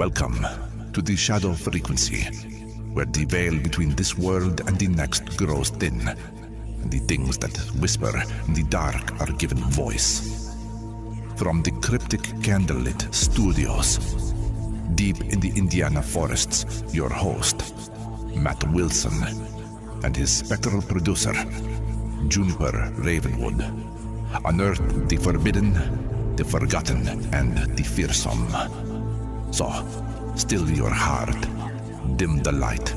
Welcome to the shadow frequency, where the veil between this world and the next grows thin, and the things that whisper in the dark are given voice. From the cryptic candlelit studios, deep in the Indiana forests, your host, Matt Wilson, and his spectral producer, Juniper Ravenwood, unearth the forbidden, the forgotten, and the fearsome. So, still your heart, dim the light,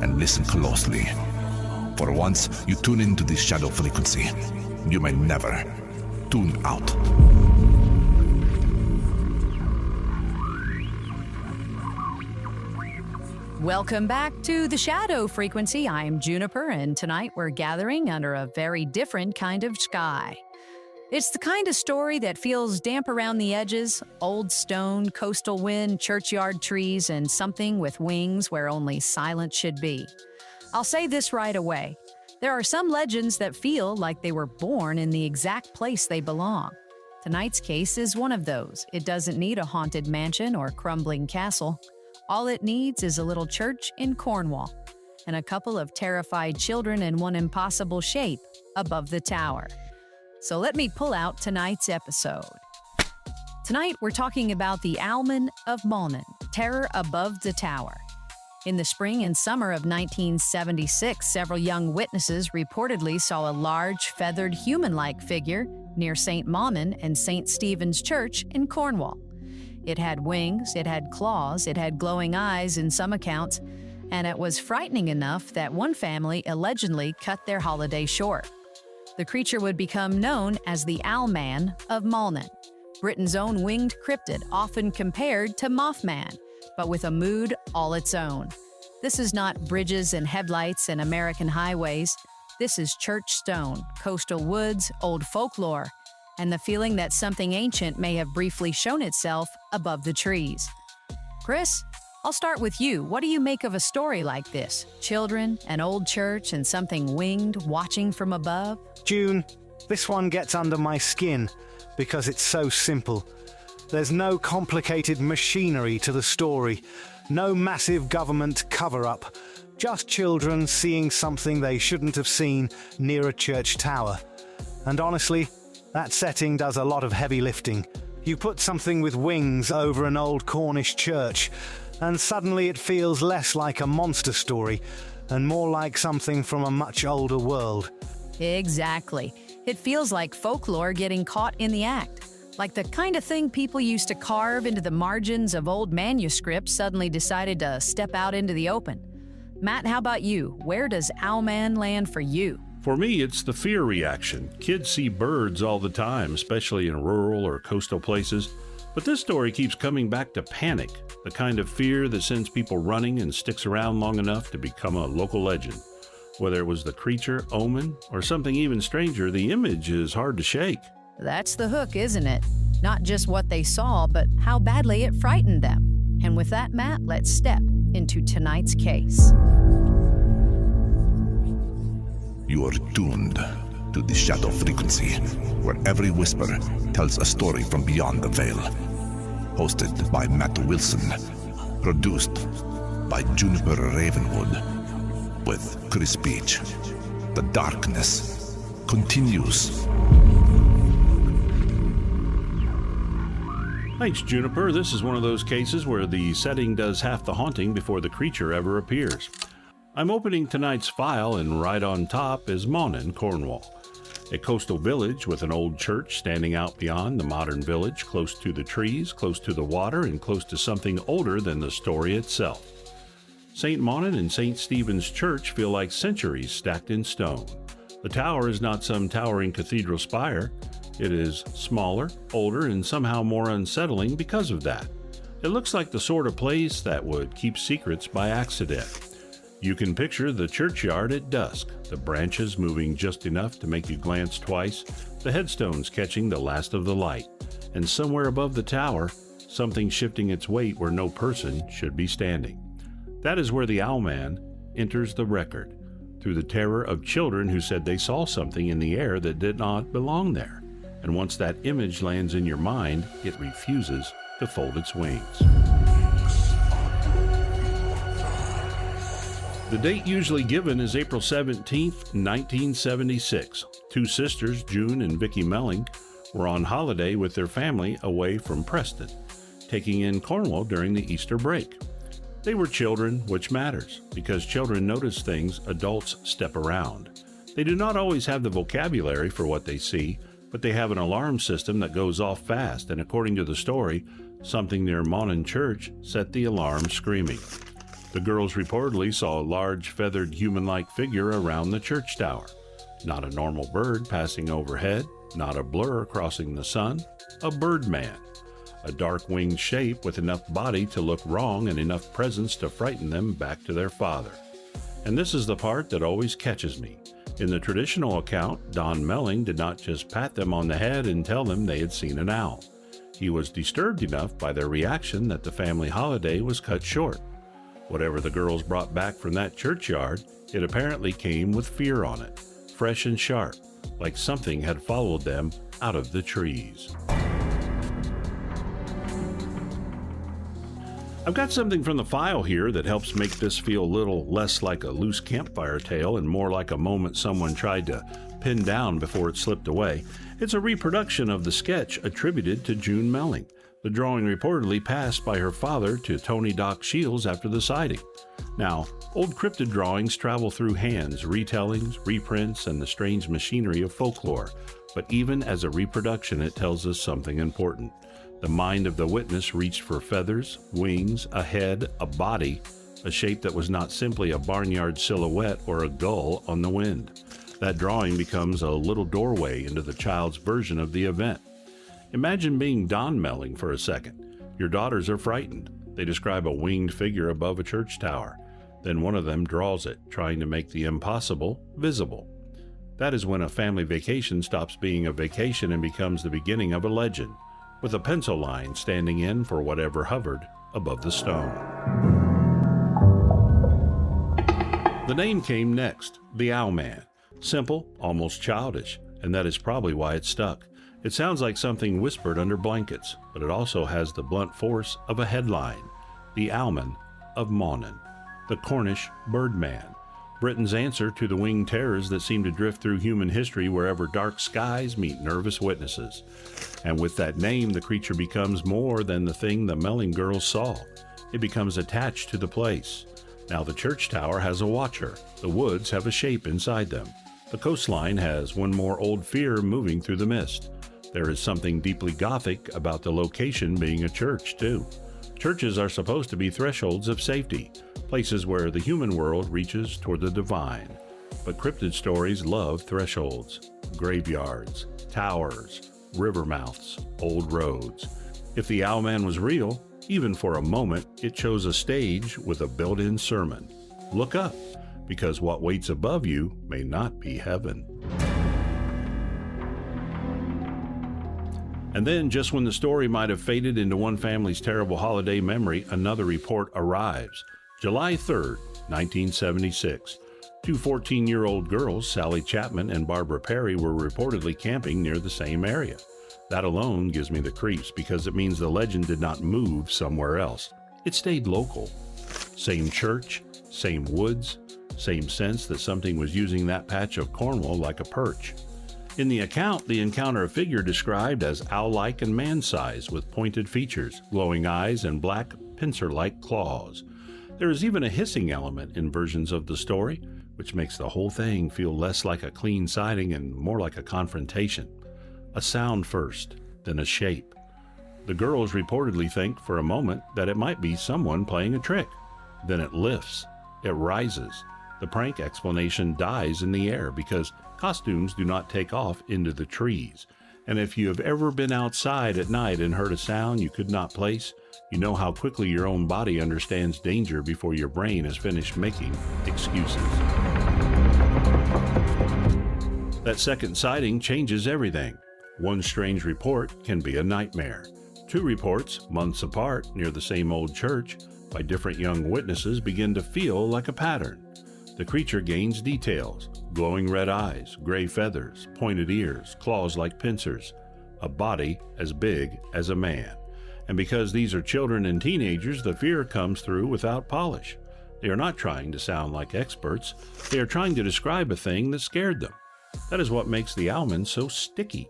and listen closely. For once you tune into the shadow frequency, you may never tune out. Welcome back to the Shadow Frequency. I'm Juniper, and tonight we're gathering under a very different kind of sky. It's the kind of story that feels damp around the edges, old stone, coastal wind, churchyard trees, and something with wings where only silence should be. I'll say this right away. There are some legends that feel like they were born in the exact place they belong. Tonight's case is one of those. It doesn't need a haunted mansion or crumbling castle. All it needs is a little church in Cornwall and a couple of terrified children in one impossible shape above the tower. So let me pull out tonight's episode. Tonight we're talking about the Owlman of Mawnan, terror above the tower. In the spring and summer of 1976, several young witnesses reportedly saw a large, feathered, human-like figure near St. Mawnan and St. Stephen's Church in Cornwall. It had wings, it had claws, it had glowing eyes in some accounts, and it was frightening enough that one family allegedly cut their holiday short. The creature would become known as the Owlman of Mawnan, Britain's own winged cryptid, often compared to Mothman, but with a mood all its own. This is not bridges and headlights and American highways. This is church stone, coastal woods, old folklore, and the feeling that something ancient may have briefly shown itself above the trees. Chris, I'll start with you. What do you make of a story like this? Children, an old church, and something winged watching from above? June, this one gets under my skin because it's so simple. There's no complicated machinery to the story, no massive government cover-up, just children seeing something they shouldn't have seen near a church tower. And honestly, that setting does a lot of heavy lifting. You put something with wings over an old Cornish church, and suddenly it feels less like a monster story and more like something from a much older world. Exactly. It feels like folklore getting caught in the act. Like the kind of thing people used to carve into the margins of old manuscripts suddenly decided to step out into the open. Matt, how about you? Where does Owlman land for you? For me, it's the fear reaction. Kids see birds all the time, especially in rural or coastal places. But this story keeps coming back to panic, the kind of fear that sends people running and sticks around long enough to become a local legend. Whether it was the creature, omen, or something even stranger, the image is hard to shake. That's the hook, isn't it? Not just what they saw, but how badly it frightened them. And with that, Matt, let's step into tonight's case. You are tuned to the shadow frequency, where every whisper tells a story from beyond the veil. Hosted by Matt Wilson, produced by Juniper Ravenwood, with Chris Beach. The darkness continues. Thanks, Juniper. This is one of those cases where the setting does half the haunting before the creature ever appears. I'm opening tonight's file, and right on top is Mawnan, Cornwall, a coastal village with an old church standing out beyond the modern village, close to the trees, close to the water, and close to something older than the story itself. St. Mawnan and St. Stephen's Church feel like centuries stacked in stone. The tower is not some towering cathedral spire. It is smaller, older, and somehow more unsettling because of that. It looks like the sort of place that would keep secrets by accident. You can picture the churchyard at dusk, the branches moving just enough to make you glance twice, the headstones catching the last of the light, and somewhere above the tower, something shifting its weight where no person should be standing. That is where the Owlman enters the record, through the terror of children who said they saw something in the air that did not belong there. And once that image lands in your mind, it refuses to fold its wings. The date usually given is April 17th, 1976. Two sisters, June and Vicky Melling, were on holiday with their family away from Preston, taking in Cornwall during the Easter break. They were children, which matters, because children notice things adults step around. They do not always have the vocabulary for what they see, but they have an alarm system that goes off fast, and according to the story, something near Mawnan Church set the alarm screaming. The girls reportedly saw a large, feathered, human-like figure around the church tower. Not a normal bird passing overhead, not a blur crossing the sun, a birdman. A dark-winged shape with enough body to look wrong and enough presence to frighten them back to their father. And this is the part that always catches me. In the traditional account, Don Melling did not just pat them on the head and tell them they had seen an owl. He was disturbed enough by their reaction that the family holiday was cut short. Whatever the girls brought back from that churchyard, it apparently came with fear on it, fresh and sharp, like something had followed them out of the trees. I've got something from the file here that helps make this feel a little less like a loose campfire tale and more like a moment someone tried to pin down before it slipped away. It's a reproduction of the sketch attributed to June Melling. The drawing reportedly passed by her father to Tony Doc Shiels after the sighting. Now, old cryptid drawings travel through hands, retellings, reprints, and the strange machinery of folklore. But even as a reproduction, it tells us something important. The mind of the witness reached for feathers, wings, a head, a body, a shape that was not simply a barnyard silhouette or a gull on the wind. That drawing becomes a little doorway into the child's version of the event. Imagine being Don Melling for a second. Your daughters are frightened. They describe a winged figure above a church tower. Then one of them draws it, trying to make the impossible visible. That is when a family vacation stops being a vacation and becomes the beginning of a legend, with a pencil line standing in for whatever hovered above the stone. The name came next, the Owlman. Simple, almost childish, and that is probably why it stuck. It sounds like something whispered under blankets, but it also has the blunt force of a headline, the Owlman of Mawnan, the Cornish birdman, Britain's answer to the winged terrors that seem to drift through human history wherever dark skies meet nervous witnesses. And with that name, the creature becomes more than the thing the Melling girls saw. It becomes attached to the place. Now the church tower has a watcher. The woods have a shape inside them. The coastline has one more old fear moving through the mist. There is something deeply gothic about the location being a church, too. Churches are supposed to be thresholds of safety, places where the human world reaches toward the divine. But cryptid stories love thresholds, graveyards, towers, river mouths, old roads. If the Owlman was real, even for a moment, it chose a stage with a built-in sermon. Look up, because what waits above you may not be heaven. And then, just when the story might have faded into one family's terrible holiday memory, another report arrives. July 3rd, 1976. Two 14-year-old girls, Sally Chapman and Barbara Perry, were reportedly camping near the same area. That alone gives me the creeps because it means the legend did not move somewhere else. It stayed local. Same church, same woods, same sense that something was using that patch of Cornwall like a perch. In the account, the encounter a figure described as owl-like and man-sized with pointed features, glowing eyes, and black pincer-like claws. There is even a hissing element in versions of the story, which makes the whole thing feel less like a clean sighting and more like a confrontation. A sound first, then a shape. The girls reportedly think for a moment that it might be someone playing a trick. Then it lifts. It rises. The prank explanation dies in the air because costumes do not take off into the trees. And if you have ever been outside at night and heard a sound you could not place, you know how quickly your own body understands danger before your brain has finished making excuses. That second sighting changes everything. One strange report can be a nightmare. Two reports, months apart, near the same old church, by different young witnesses begin to feel like a pattern. The creature gains details: glowing red eyes, gray feathers, pointed ears, claws like pincers, a body as big as a man. And because these are children and teenagers, the fear comes through without polish. They are not trying to sound like experts. They are trying to describe a thing that scared them. That is what makes the Owlman so sticky.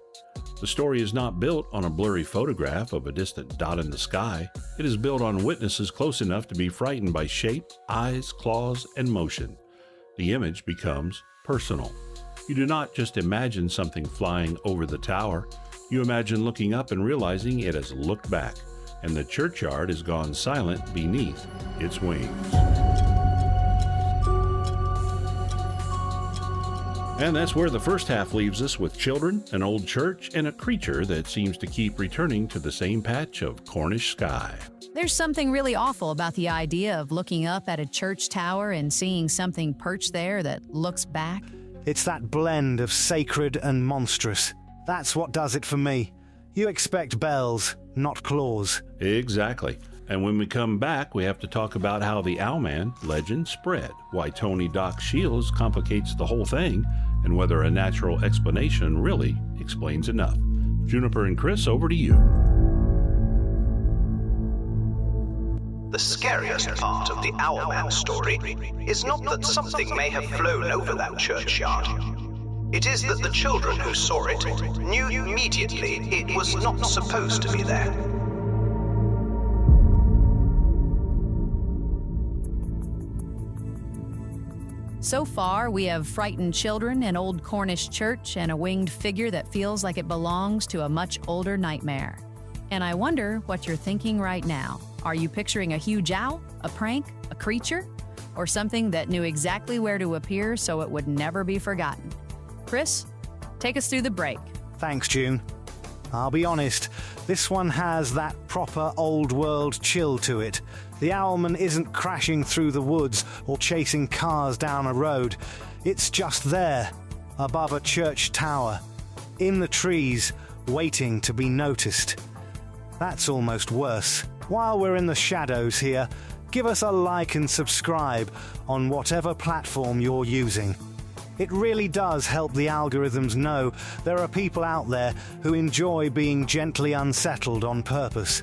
The story is not built on a blurry photograph of a distant dot in the sky. It is built on witnesses close enough to be frightened by shape, eyes, claws, and motion. The image becomes personal. You do not just imagine something flying over the tower. You imagine looking up and realizing it has looked back, and the churchyard has gone silent beneath its wings. And that's where the first half leaves us, with children, an old church, and a creature that seems to keep returning to the same patch of Cornish sky. There's something really awful about the idea of looking up at a church tower and seeing something perched there that looks back. It's that blend of sacred and monstrous. That's what does it for me. You expect bells, not claws. Exactly. And when we come back, we have to talk about how the Owlman legend spread, why Tony Doc Shiels complicates the whole thing, and whether a natural explanation really explains enough. Juniper and Chris, over to you. The scariest part of the Owlman story is not that something may have flown over that churchyard. It is that the children who saw it knew immediately it was not supposed to be there. So far, we have frightened children, an old Cornish church, and a winged figure that feels like it belongs to a much older nightmare. And I wonder what you're thinking right now. Are you picturing a huge owl, a prank, a creature, or something that knew exactly where to appear so it would never be forgotten? Chris, take us through the break. Thanks, June. I'll be honest, this one has that proper old world chill to it. The Owlman isn't crashing through the woods or chasing cars down a road. It's just there, above a church tower, in the trees, waiting to be noticed. That's almost worse. While we're in the shadows here, give us a like and subscribe on whatever platform you're using. It really does help the algorithms know there are people out there who enjoy being gently unsettled on purpose.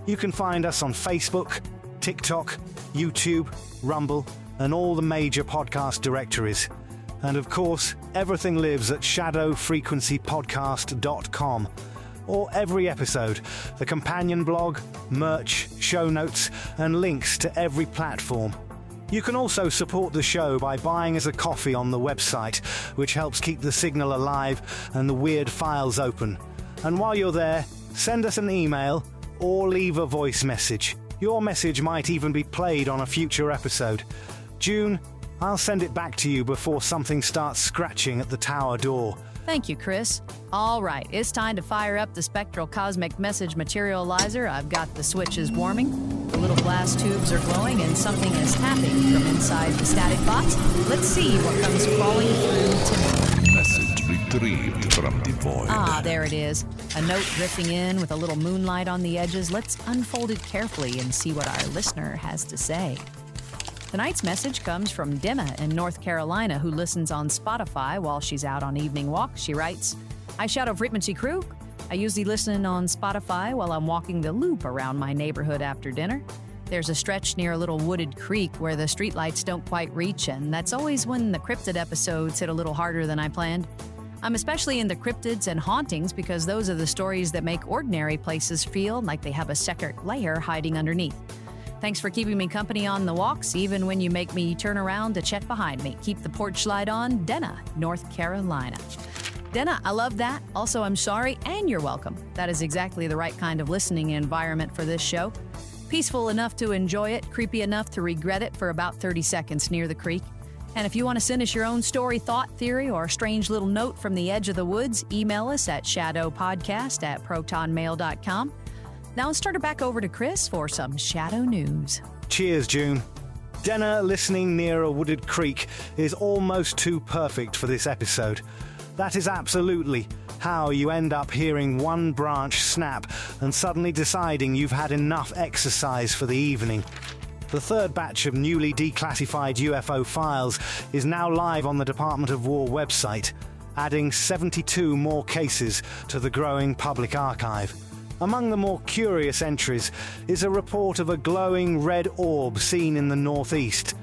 You can find us on Facebook, TikTok, YouTube, Rumble, and all the major podcast directories. And of course, everything lives at shadowfrequencypodcast.com. Or every episode, the companion blog, merch, show notes, and links to every platform. You can also support the show by buying us a coffee on the website, which helps keep the signal alive and the weird files open. And while you're there, send us an email or leave a voice message. Your message might even be played on a future episode. June, I'll send it back to you before something starts scratching at the tower door. Thank you, Chris. All right, it's time to fire up the spectral cosmic message materializer. I've got the switches warming, the little glass tubes are glowing, and something is tapping from inside the static box. Let's see what comes crawling through to me. Message retrieved from the void. Ah, there it is. A note drifting in with a little moonlight on the edges. Let's unfold it carefully and see what our listener has to say. Tonight's message comes from Dimma in North Carolina, who listens on Spotify while she's out on evening walks. She writes, "Hi, Shadow Frequency crew. I usually listen on Spotify while I'm walking the loop around my neighborhood after dinner. There's a stretch near a little wooded creek where the streetlights don't quite reach, and that's always when the cryptid episodes hit a little harder than I planned. I'm especially into cryptids and hauntings because those are the stories that make ordinary places feel like they have a secret layer hiding underneath. Thanks for keeping me company on the walks, even when you make me turn around to check behind me. Keep the porch light on. Denna, North Carolina." Denna, I love that. Also, I'm sorry, and you're welcome. That is exactly the right kind of listening environment for this show. Peaceful enough to enjoy it, creepy enough to regret it for about 30 seconds near the creek. And if you want to send us your own story, thought, theory, or strange little note from the edge of the woods, email us at shadowpodcast@protonmail.com. Now let's turn it back over to Chris for some shadow news. Cheers, June. Denna listening near a wooded creek is almost too perfect for this episode. That is absolutely how you end up hearing one branch snap and suddenly deciding you've had enough exercise for the evening. The third batch of newly declassified UFO files is now live on the Department of War website, adding 72 more cases to the growing public archive. Among the more curious entries is a report of a glowing red orb seen in the northeast.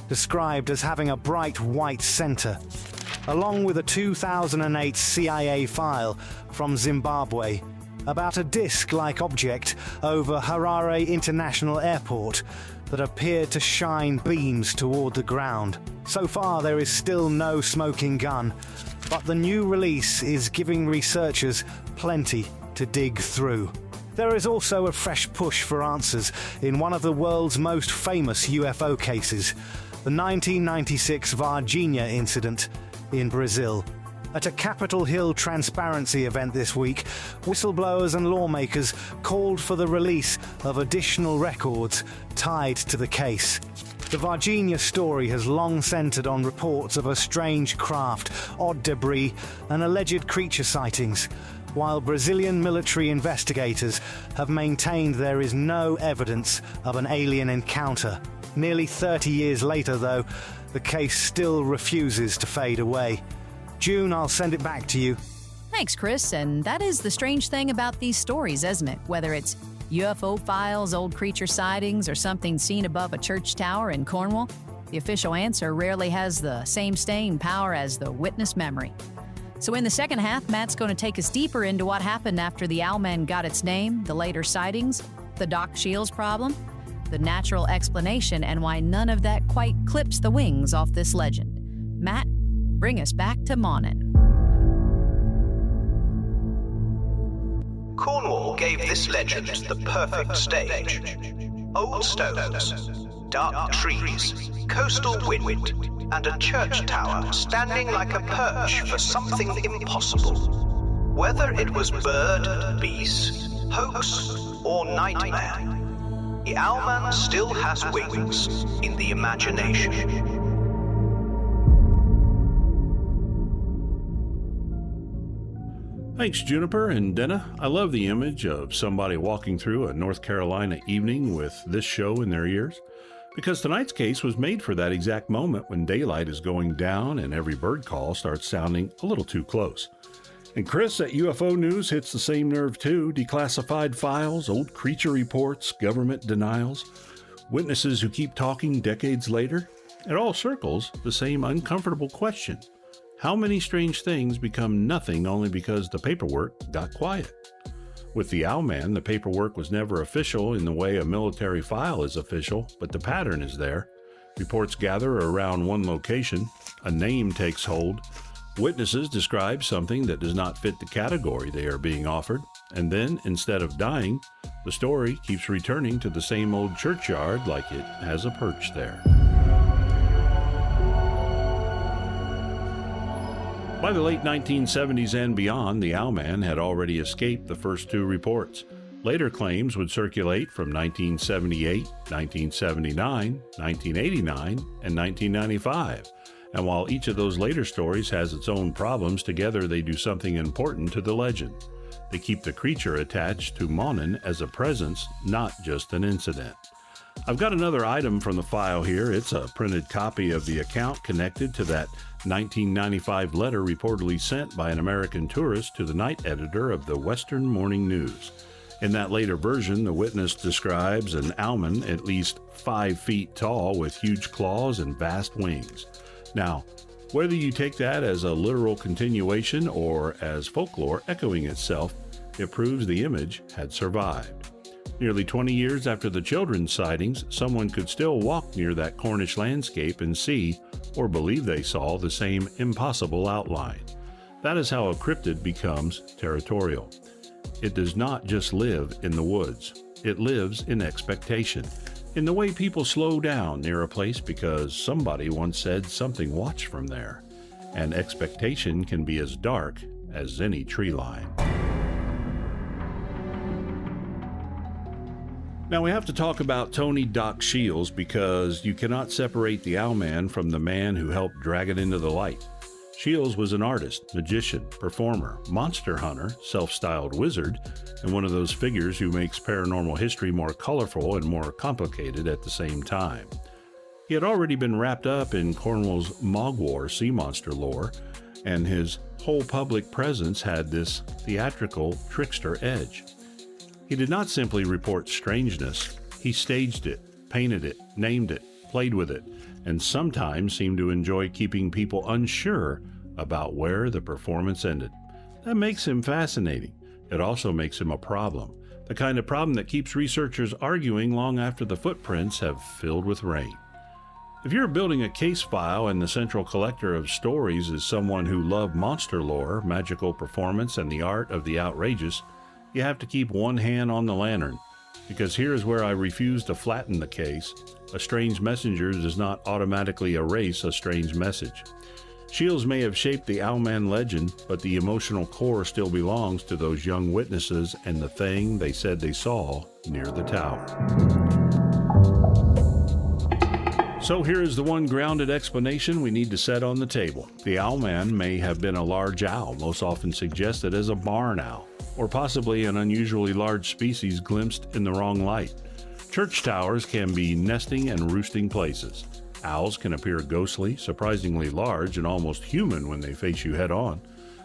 described as having a bright white center, along with a 2008 CIA file from Zimbabwe about a disc-like object over Harare International Airport that appeared to shine beams toward the ground. So far, there is still no smoking gun, but the new release is giving researchers plenty to dig through. There is also a fresh push for answers in one of the world's most famous UFO cases, the 1996 Varginha incident in Brazil. At a Capitol Hill transparency event this week, whistleblowers and lawmakers called for the release of additional records tied to the case. The Varginha story has long centered on reports of a strange craft, odd debris, and alleged creature sightings, while Brazilian military investigators have maintained there is no evidence of an alien encounter. Nearly 30 years later, though, the case still refuses to fade away. June, I'll send it back to you. Thanks, Chris. And that is the strange thing about these stories, isn't it? Whether it's UFO files, old creature sightings, or something seen above a church tower in Cornwall, the official answer rarely has the same staying power as the witness memory. So in the second half, Matt's going to take us deeper into what happened after the Owlman got its name, the later sightings, the Doc Shiels problem, the natural explanation, and why none of that quite clips the wings off this legend. Matt, bring us back to Mawnan. Cornwall gave this legend the perfect stage. Old stones, dark trees, coastal wind, and a church tower standing like a perch for something impossible. Whether it was bird, beast, hoax, or nightmare, the Owlman still has wings in the imagination. Thanks, Juniper and Denna. I love the image of somebody walking through a North Carolina evening with this show in their ears, because tonight's case was made for that exact moment when daylight is going down and every bird call starts sounding a little too close. And Chris at UFO News hits the same nerve too. Declassified files, old creature reports, government denials, witnesses who keep talking decades later. It all circles the same uncomfortable question. How many strange things become nothing only because the paperwork got quiet? With the Owlman, the paperwork was never official in the way a military file is official, but the pattern is there. Reports gather around one location, a name takes hold, witnesses describe something that does not fit the category they are being offered, and then, instead of dying, the story keeps returning to the same old churchyard like it has a perch there. By the late 1970s and beyond, the Owlman had already escaped the first two reports. Later claims would circulate from 1978, 1979, 1989, and 1995. And while each of those later stories has its own problems, together they do something important to the legend. They keep the creature attached to Mawnan as a presence, not just an incident. I've got another item from the file here. It's a printed copy of the account connected to that 1995 letter reportedly sent by an American tourist to the night editor of the Western Morning News. In that later version, the witness describes an Owlman at least 5 feet tall with huge claws and vast wings. Now, whether you take that as a literal continuation or as folklore echoing itself, it proves the image had survived. Nearly 20 years after the children's sightings, someone could still walk near that Cornish landscape and see, or believe they saw, the same impossible outline. That is how a cryptid becomes territorial. It does not just live in the woods. It lives in expectation, in the way people slow down near a place because somebody once said something watched from there. And expectation can be as dark as any tree line. Now we have to talk about Tony Doc Shiels because you cannot separate the Owlman from the man who helped drag it into the light. Shiels was an artist, magician, performer, monster hunter, self-styled wizard, and one of those figures who makes paranormal history more colorful and more complicated at the same time. He had already been wrapped up in Cornwall's Mogwar sea monster lore, and his whole public presence had this theatrical trickster edge. He did not simply report strangeness, he staged it, painted it, named it, played with it, and sometimes seemed to enjoy keeping people unsure about where the performance ended. That makes him fascinating. It also makes him a problem, the kind of problem that keeps researchers arguing long after the footprints have filled with rain. If you're building a case file and the central collector of stories is someone who loved monster lore, magical performance, and the art of the outrageous, you have to keep one hand on the lantern, because here's where I refuse to flatten the case. A strange messenger does not automatically erase a strange message. Shiels may have shaped the Owlman legend, but the emotional core still belongs to those young witnesses and the thing they said they saw near the tower. So here is the one grounded explanation we need to set on the table. The Owlman may have been a large owl, most often suggested as a barn owl, or possibly an unusually large species glimpsed in the wrong light. Church towers can be nesting and roosting places. Owls can appear ghostly, surprisingly large, and almost human when they face you head on.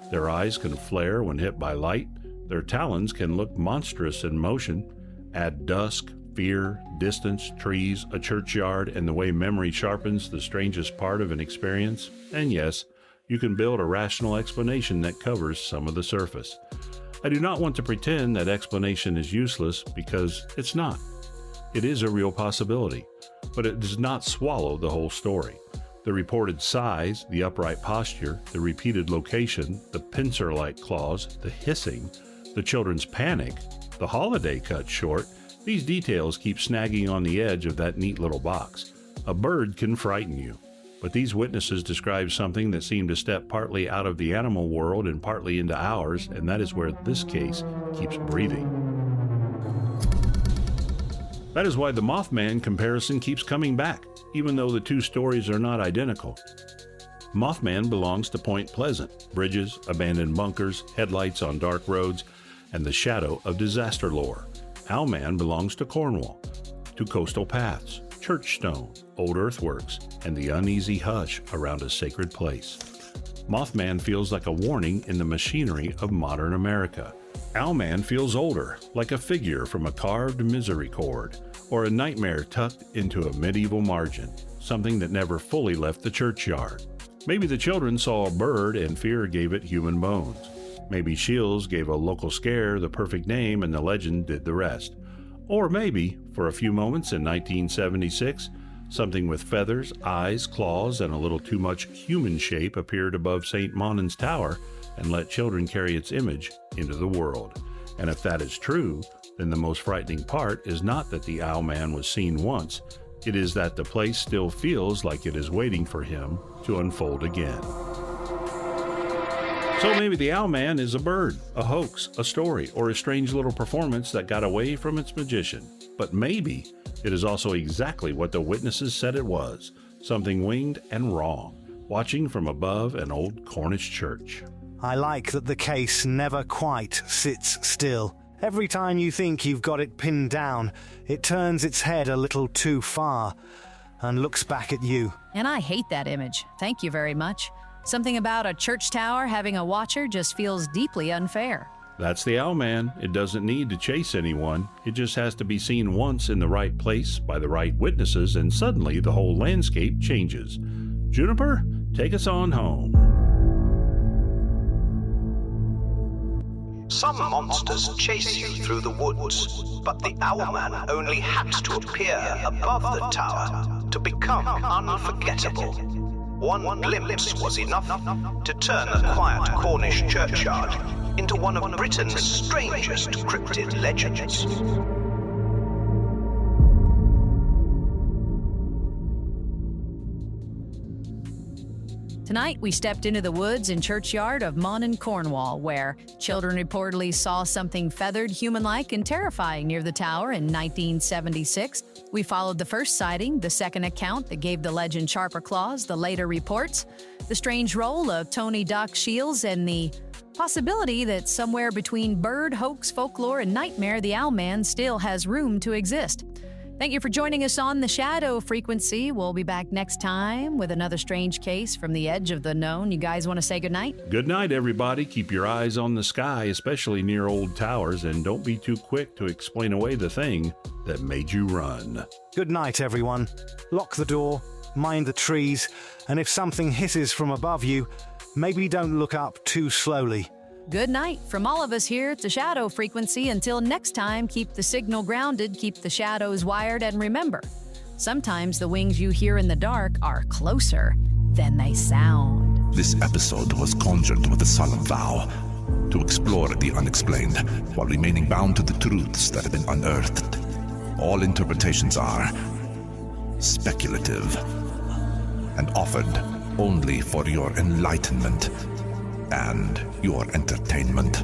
Their eyes can flare when hit by light. Their talons can look monstrous in motion. Add dusk, fear, distance, trees, a churchyard, and the way memory sharpens the strangest part of an experience, and yes, you can build a rational explanation that covers some of the surface. I do not want to pretend that explanation is useless, because it's not. It is a real possibility, but it does not swallow the whole story. The reported size, the upright posture, the repeated location, the pincer-like claws, the hissing, the children's panic, the holiday cut short, these details keep snagging on the edge of that neat little box. A bird can frighten you, but these witnesses describe something that seemed to step partly out of the animal world and partly into ours, and that is where this case keeps breathing. That is why the Mothman comparison keeps coming back, even though the two stories are not identical. Mothman belongs to Point Pleasant, bridges, abandoned bunkers, headlights on dark roads, and the shadow of disaster lore. Owlman belongs to Cornwall, to coastal paths, church stone, old earthworks, and the uneasy hush around a sacred place. Mothman feels like a warning in the machinery of modern America. Owlman feels older, like a figure from a carved misericord, or a nightmare tucked into a medieval margin, something that never fully left the churchyard. Maybe the children saw a bird and fear gave it human bones. Maybe Shiels gave a local scare the perfect name and the legend did the rest. Or maybe, for a few moments in 1976, something with feathers, eyes, claws, and a little too much human shape appeared above St. Mawnan's Tower and let children carry its image into the world. And if that is true, then the most frightening part is not that the Owlman was seen once, it is that the place still feels like it is waiting for him to unfold again. So maybe the Owlman is a bird, a hoax, a story, or a strange little performance that got away from its magician. But maybe it is also exactly what the witnesses said it was, something winged and wrong, watching from above an old Cornish church. I like that the case never quite sits still. Every time you think you've got it pinned down, it turns its head a little too far and looks back at you. And I hate that image. Thank you very much. Something about a church tower having a watcher just feels deeply unfair. That's the Owlman. It doesn't need to chase anyone. It just has to be seen once in the right place by the right witnesses, and suddenly the whole landscape changes. Juniper, take us on home. Some monsters chase you through the woods, but the Owlman only had to appear above the tower to become unforgettable. One glimpse was enough to turn the quiet Cornish churchyard into one of Britain's strangest cryptid legends. Tonight, we stepped into the woods and churchyard of Mawnan, Cornwall, where children reportedly saw something feathered, human-like, and terrifying near the tower in 1976. We followed the first sighting, the second account that gave the legend sharper claws, the later reports, the strange role of Tony Doc Shiels, and the possibility that somewhere between bird, hoax, folklore, and nightmare, the Owlman still has room to exist. Thank you for joining us on The Shadow Frequency. We'll be back next time with another strange case from the edge of the known. You guys want to say goodnight? Good night, everybody. Keep your eyes on the sky, especially near old towers, and don't be too quick to explain away the thing that made you run. Good night, everyone. Lock the door, mind the trees, and if something hisses from above you, maybe don't look up too slowly. Good night from all of us here at The Shadow Frequency. Until next time, keep the signal grounded, keep the shadows wired, and remember, sometimes the wings you hear in the dark are closer than they sound. This episode was conjured with a solemn vow to explore the unexplained while remaining bound to the truths that have been unearthed. All interpretations are speculative and offered only for your enlightenment and your entertainment.